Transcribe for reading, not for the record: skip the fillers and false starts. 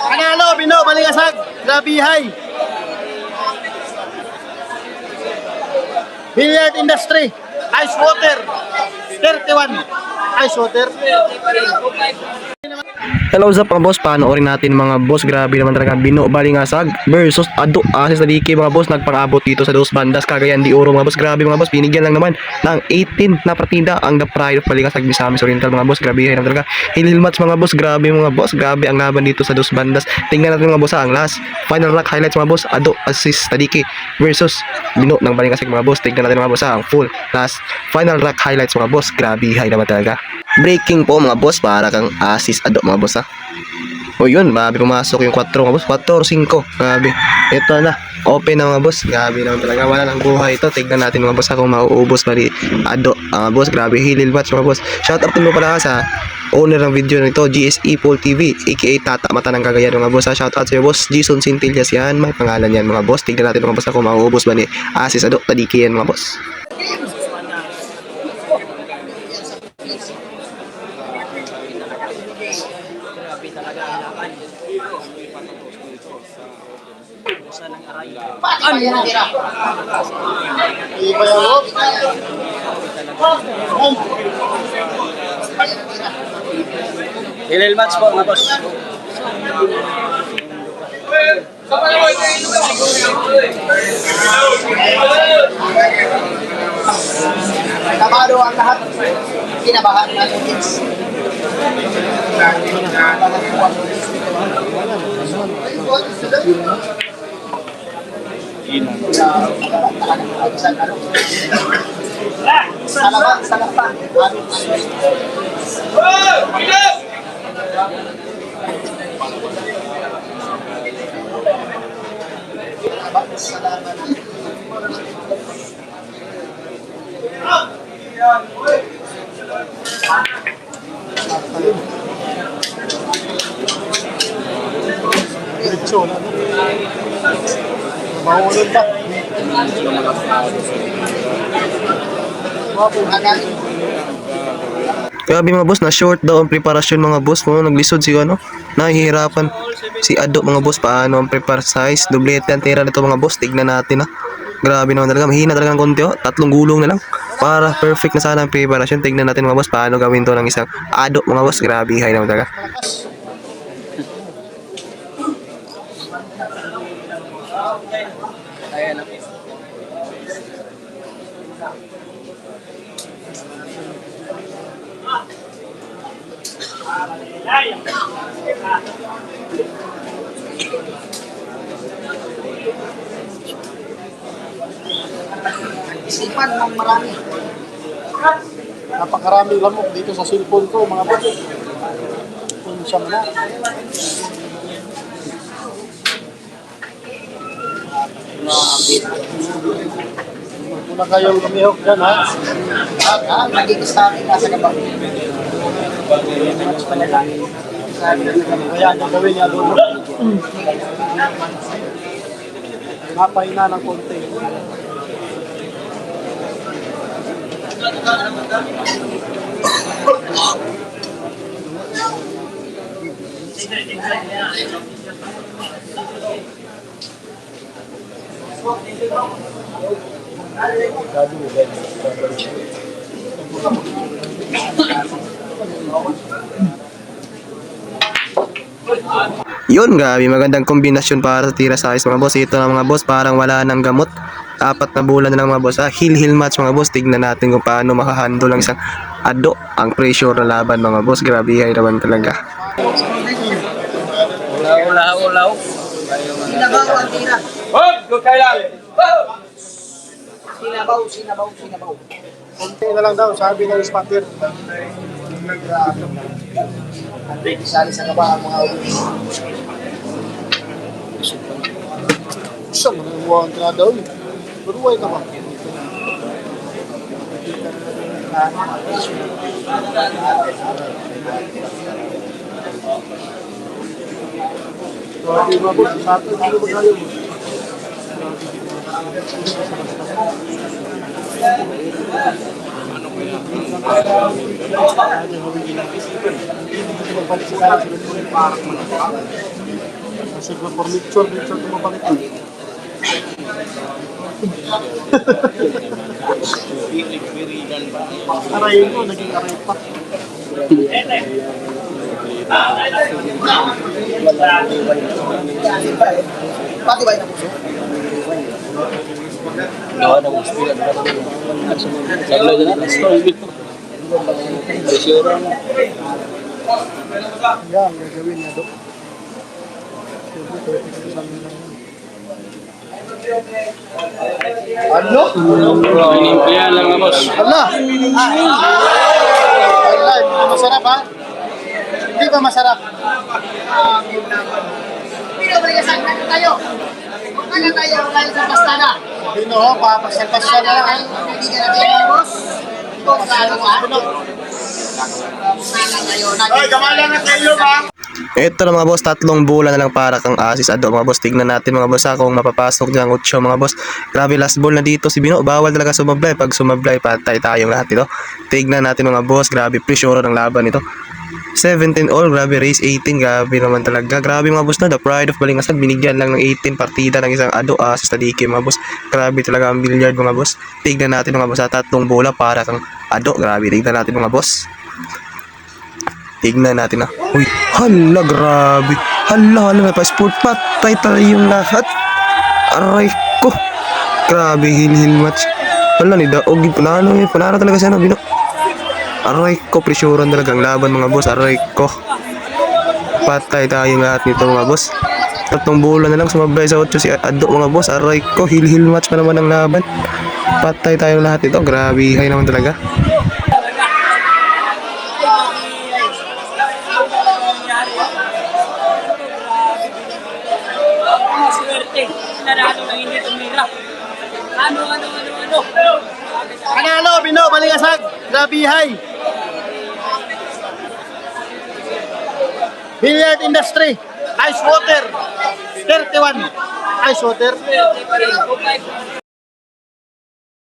Panalo, Bino, Balingasag, Grabihay. Billiard Industry, Ice Water, 31. Ice Water. Hello up mga boss, panoorin natin mga boss. Grabe naman talaga, Bino Balingasag versus Ado Asis na DK mga boss. Nagpang-abot dito sa dos bandas, Cagayan de Oro mga boss. Grabe mga boss, binigyan lang naman ng 18 na partida ang The Pride of Balingasag, Misamis Oriental mga boss. Grabe naman talaga, hilil match mga boss. Grabe mga boss, grabe ang laban dito sa dos bandas. Tingnan natin mga boss ang last final rock highlights mga boss. Ado Asis na DK versus Bino ng Balingasag mga boss. Tingnan natin mga boss ang full last final rock highlights mga boss. Grabe naman talaga. Breaking po mga boss, para kang Asis Ado mga boss ha. O yun, grabe pumasok yung 4 mga boss, 4 or 5. Grabe, ito na, open na mga boss. Grabe naman talaga, wala nang buhay ito. Tignan natin mga boss kung mauubos bali Ado mga boss. Grabe, hilil match mga boss. Shout out din mo pala sa owner ng video nito, GSE Paul TV aka Tata Mata ng Cagayan mga boss. Shout out sa iyo boss, Jason Sintillas yan, may pangalan yan mga boss. Tignan natin mga boss kung mauubos bali Asis Ado Tadiki yan mga boss. Hilil match po mga boss. Kabado ang lahat. Kinabahan ng kids. Salamat. Mahulog ba? Grabe mga boss, na short daw ang preparasyon mga boss. Naglisod si ano, nahihirapan si Ado mga boss. Paano ang prepare size, doublete ang tira nito mga boss. Tignan natin ha. Grabe naman talaga, mahina talaga ng konti oh. 3 gulong na lang para perfect na sana ang preparasyon. Tignan natin mga boss paano gawin to ng isang Ado mga boss. Grabe hay naman talaga. Isipan ng marami. Napakaraming lamok dito sa cellphone ko mga boss. Kung siya na. Kung na kayong lumihok dyan ha. Nagigistari nasa gabaw. Match pala lang. Kaya ang gagawin niya doon. Mapay na ng konti. Yun, grabe magandang kombinasyon para sa tira size mga boss. Ito na mga boss, parang wala nang gamot. 4 na bulan na lang mga boss. Hill match mga boss. Tignan natin kung paano makahandle ang isang Ado ang pressure na laban mga boss. Grabe ay naman talaga. Ulaw. Kinabaw ang tira. Hop! Good kay lang! Sinabaw. Konti na lang daw, sabi ng spotter. Sali sa kaba ang mga audio. Isa mo na yung na daw eh. Baruway ka ba? Grabe ba po? Sa atin, hindi mo magayon. Kasi kung for lecture tumabalik ko. Aray mo, naging aray pa. Pati ba yung puso? Yan, gagawin niya do. Ano? Kaya lang nga, boss. Ala! Ala, hindi ba masarap ha? Hindi ba masarap? Pino, baligasan na tayo. Huwag na tayo ngayon sa pastada. Pino ho, papasal-pasal na lang. Hindi ka na tayo, boss. Ito, magkano ka? Ay, Kamala na kayo ba? Ito na mga boss, 3 bola na lang para kang Asis Ado mga boss. Tignan natin mga boss kung mapapasok dyan 8 mga boss. Grabe, last ball na dito si Bino. Bawal talaga sumablay. Pag sumablay, patay tayong lahat ito. Tignan natin mga boss. Grabe, pressure ng laban ito. 17 all, grabe, race 18. Grabe naman talaga. Grabe mga boss na, the pride of Balingasag. Binigyan lang ng 18 partida ng isang Ado Asis Tadiki mga boss. Grabe talaga ang billiard mga boss. Tignan natin mga boss, 3 bola para kang Ado. Grabe, tignan natin mga boss. Tignan natin na. Uy, hala, grabe. Hala, may pa-sport. Patay tayong lahat. Aray ko. Grabe, hil-hil match. Hala, ni Daog. Panalo talaga siya, no, Bino. Aray ko, presyuran talagang laban, mga boss. Aray ko. Patay tayong lahat nito, mga boss. 3 bola na lang sumabay sa 8 si Ado, mga boss. Aray ko, hil-hil match pa naman ang laban. Patay tayong lahat nito. Grabe, hay naman talaga. Nanalo ng hindi tumira. Ano. Panalo, Bino, Balingasag. Grabihay. Billiard industry. Ice water. 31. Ice water.